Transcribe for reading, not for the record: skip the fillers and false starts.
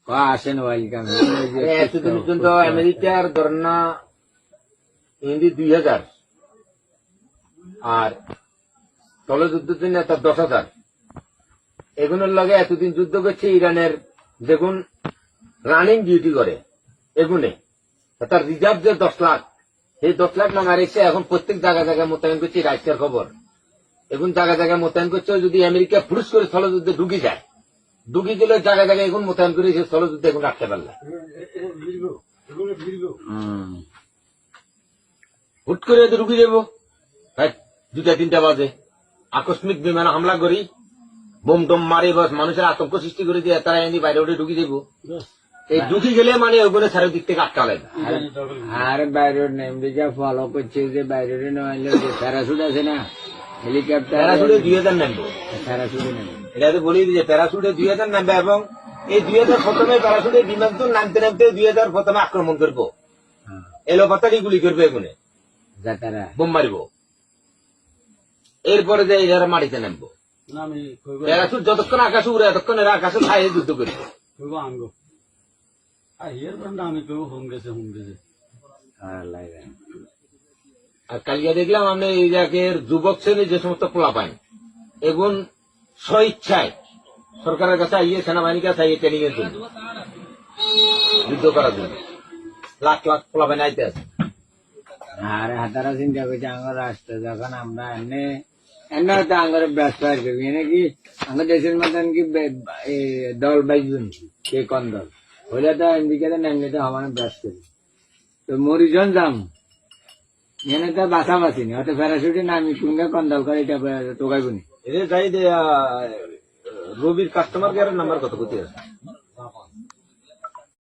আসেন ওয়েলকাম। এতদিন পর্যন্ত আমেরিকার ধরনা হিন্দি 2000 আর স্থলযুদ্ধের জন্য তার 10,000। এগুলোর লগে এতদিন যুদ্ধ করছে ইরানের যেগুন রানিং ডিউটি করে এগুনে তার রিজার্ভ যে 10 লাখ, এই 10 লাখ নামার এসে এখন প্রত্যেক জায়গায় জায়গায় মোতায়েন করছে। রাশিয়ার খবর এখন জায়গায় জায়গায় মোতায়েন করছে। যদি আমেরিকা ফুরুস করে স্থলযুদ্ধে ঢুকি যায়, ঢুকি গেলে জায়গায় জায়গায় এখন মোতায়েন করে সে স্থলযুদ্ধে এখন রাখতে পারলে হুট করে ঢুকি যাবো 2টা-3টা বাজে আকস্মিক বিমান হামলা করি, বোম টোম মারি, বাস মানুষের আতঙ্ক সৃষ্টি করে দিয়ে তারা এনে বাইরে উঠে ঢুকি দেবো। এই ঢুকি গেলে মানে ওগুলো চারিদিক থেকে আটকালেন। আর বাইরের আমেরিকা ফলো করছে যে বাইরের নইলে প্যারাসুট আছে না, হেলিকপ্টার প্যারাসুটে 2000 নামবে। প্যারাসুটে নেবে। এটা তো বলি যে প্যারাসুটে 2000 নামবে এবং এই 2000 প্রথমে প্যারাসুটে বিমান তো নামতে নামতে 2000 প্রথমে আক্রমণ করবো, এলোপাতাড়ি গুলি করবে, এগুনে যাতারা বোম মারিব, এরপরে যে এরা মাটিতে নামবো। প্যারাসুট যতক্ষণ আকাশে উড়ে ততক্ষণ এরা আকাশে ছায়ে যুদ্ধ করবে। আর কালকে দেখলাম আমি এই জায়গার যুবক শ্রেণীর যে সমস্ত পোলা পাই এগুন স্বইচ্ছায় সরকারের কাছে আইয়ে সেনাবাহিনীর কাছে আইয়ে ট্রেনিং এর জন্য যুদ্ধ করার জন্য লাখ লাখ পোলা পাই আইতে আছে। আর হাতারা চিন্তা করছে আমার রাষ্ট্র যখন আমরা এনে এনে তো আমার ব্যস্ত আর করবি নাকি আমার দেশের মতন কি দল বাইজুন কে কোন দল হলে তো আমেরিকাতে নামলে তো আমার ব্যস্ত করি তো মরিজন যাম এনে তো বাসা বাসিনি হয়তো প্যারাসুটে নামি কোনটা কোন দল করে এটা টোকাইবনি। এদের যাই রবির কাস্টমার কেয়ারের নাম্বার কত কোথায় আছে?